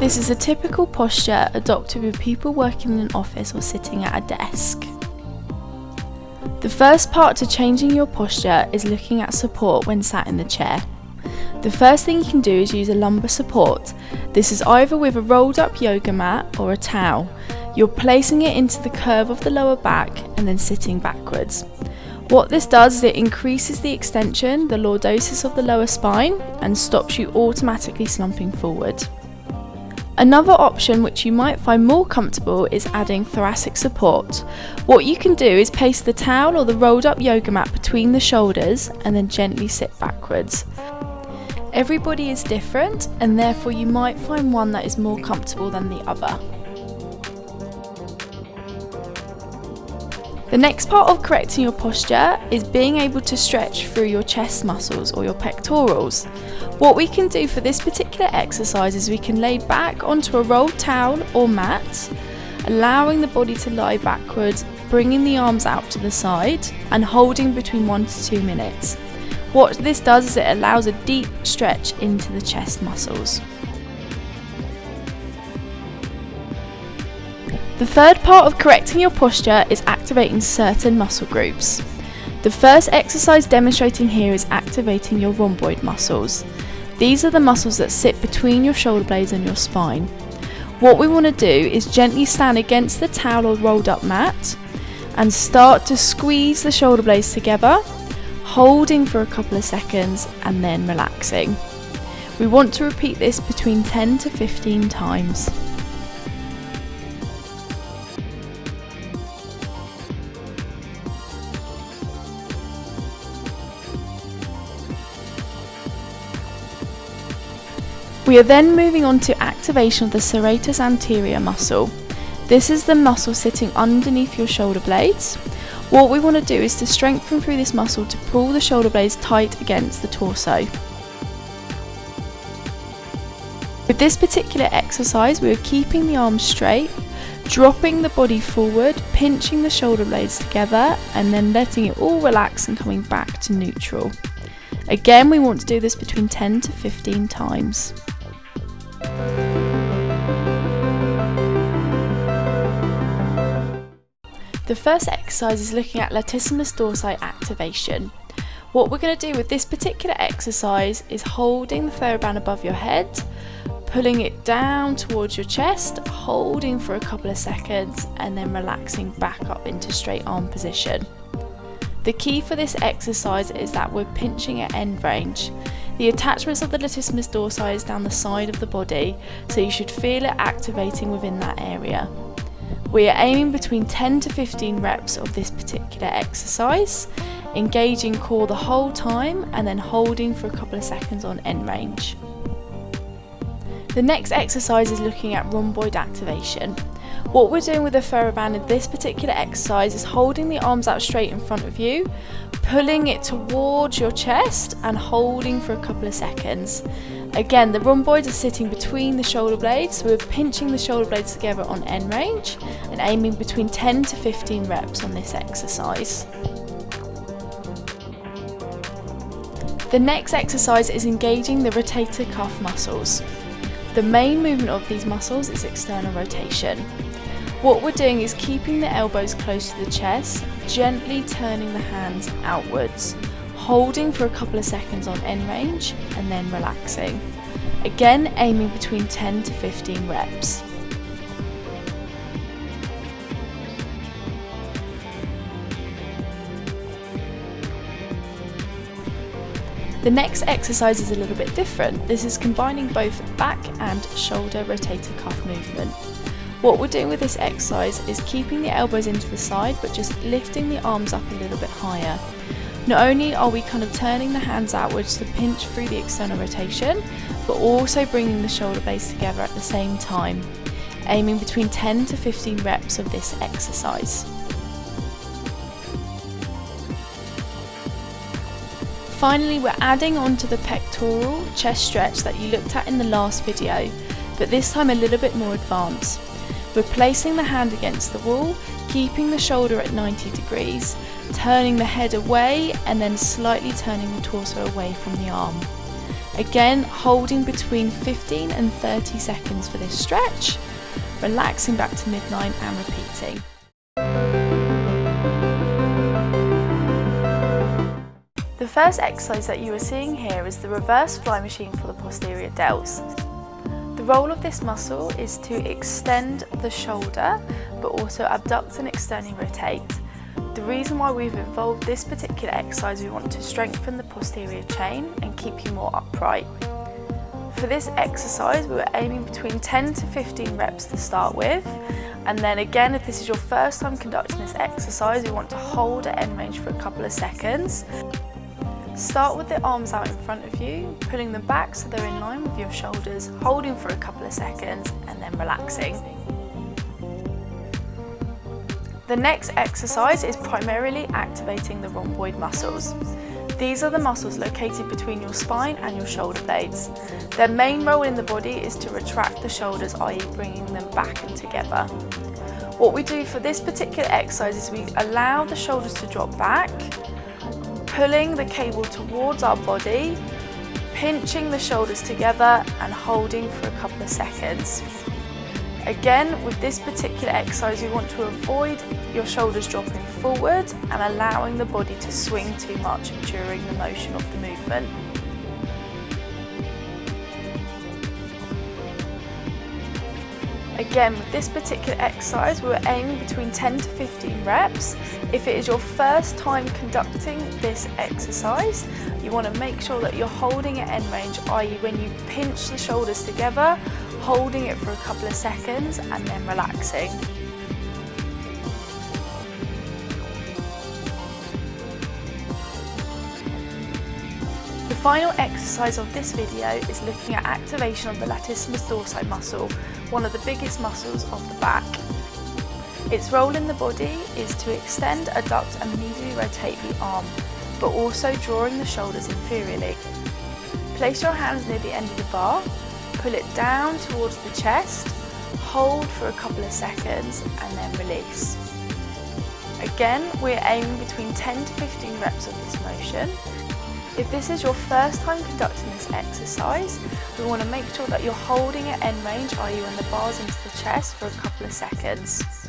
This is a typical posture adopted with people working in an office or sitting at a desk. The first part to changing your posture is looking at support when sat in the chair. The first thing you can do is use a lumbar support. This is either with a rolled up yoga mat or a towel. You're placing it into the curve of the lower back and then sitting backwards. What this does is it increases the extension, the lordosis of the lower spine, and stops you automatically slumping forward. Another option which you might find more comfortable is adding thoracic support. What you can do is place the towel or the rolled up yoga mat between the shoulders and then gently sit backwards. Everybody is different, and therefore you might find one that is more comfortable than the other. The next part of correcting your posture is being able to stretch through your chest muscles or your pectorals. What we can do for this particular exercise is we can lay back onto a rolled towel or mat, allowing the body to lie backwards, bringing the arms out to the side and holding between 1 to 2 minutes. What this does is it allows a deep stretch into the chest muscles. The third part of correcting your posture is activating certain muscle groups. The first exercise demonstrating here is activating your rhomboid muscles. These are the muscles that sit between your shoulder blades and your spine. What we want to do is gently stand against the towel or rolled up mat and start to squeeze the shoulder blades together, holding for a couple of seconds and then relaxing. We want to repeat this between 10 to 15 times. We are then moving on to activation of the serratus anterior muscle. This is the muscle sitting underneath your shoulder blades. What we want to do is to strengthen through this muscle to pull the shoulder blades tight against the torso. With this particular exercise, we are keeping the arms straight, dropping the body forward, pinching the shoulder blades together, and then letting it all relax and coming back to neutral. Again, we want to do this between 10 to 15 times. The first exercise is looking at Latissimus dorsi activation. What we're going to do with this particular exercise is holding the TheraBand above your head, pulling it down towards your chest, holding for a couple of seconds and then relaxing back up into straight arm position. The key for this exercise is that we're pinching at end range. The attachments of the Latissimus dorsi is down the side of the body, so you should feel it activating within that area. We are aiming between 10 to 15 reps of this particular exercise, engaging core the whole time and then holding for a couple of seconds on end range. The next exercise is looking at rhomboid activation. What we're doing with the TheraBand in this particular exercise is holding the arms out straight in front of you, pulling it towards your chest and holding for a couple of seconds. Again, the rhomboids are sitting between the shoulder blades, so we're pinching the shoulder blades together on end range and aiming between 10 to 15 reps on this exercise. The next exercise is engaging the rotator cuff muscles. The main movement of these muscles is external rotation. What we're doing is keeping the elbows close to the chest, gently turning the hands outwards, holding for a couple of seconds on end range and then relaxing. Again, aiming between 10 to 15 reps. The next exercise is a little bit different. This is combining both back and shoulder rotator cuff movement. What we're doing with this exercise is keeping the elbows into the side but just lifting the arms up a little bit higher. Not only are we kind of turning the hands outwards to pinch through the external rotation, but also bringing the shoulder blades together at the same time, aiming between 10 to 15 reps of this exercise. Finally, we're adding on to the pectoral chest stretch that you looked at in the last video, but this time a little bit more advanced. We're placing the hand against the wall, keeping the shoulder at 90 degrees, turning the head away and then slightly turning the torso away from the arm. Again, holding between 15 and 30 seconds for this stretch, relaxing back to midline and repeating. The first exercise that you are seeing here is the reverse fly machine for the posterior delts. The role of this muscle is to extend the shoulder, but also abduct and externally rotate. The reason why we've involved this particular exercise, we want to strengthen the posterior chain and keep you more upright. For this exercise, we were aiming between 10 to 15 reps to start with. And then again, if this is your first time conducting this exercise, we want to hold at end range for a couple of seconds. Start with the arms out in front of you, pulling them back so they're in line with your shoulders, holding for a couple of seconds and then relaxing. The next exercise is primarily activating the rhomboid muscles. These are the muscles located between your spine and your shoulder blades. Their main role in the body is to retract the shoulders, i.e. bringing them back and together. What we do for this particular exercise is we allow the shoulders to drop back, pulling the cable towards our body, pinching the shoulders together and holding for a couple of seconds. Again, with this particular exercise, you want to avoid your shoulders dropping forward and allowing the body to swing too much during the motion of the movement. Again, with this particular exercise, we were aiming between 10 to 15 reps. If it is your first time conducting this exercise, you want to make sure that you're holding at end range, i.e. when you pinch the shoulders together, holding it for a couple of seconds and then relaxing. The final exercise of this video is looking at activation of the Latissimus dorsi muscle, one of the biggest muscles of the back. Its role in the body is to extend, adduct and medially rotate the arm, but also drawing the shoulders inferiorly. Place your hands near the end of the bar, pull it down towards the chest, hold for a couple of seconds and then release. Again, we're aiming between 10 to 15 reps of this motion. If this is your first time conducting this exercise, we want to make sure that you're holding at end range, i.e. when the bar's into the chest, for a couple of seconds.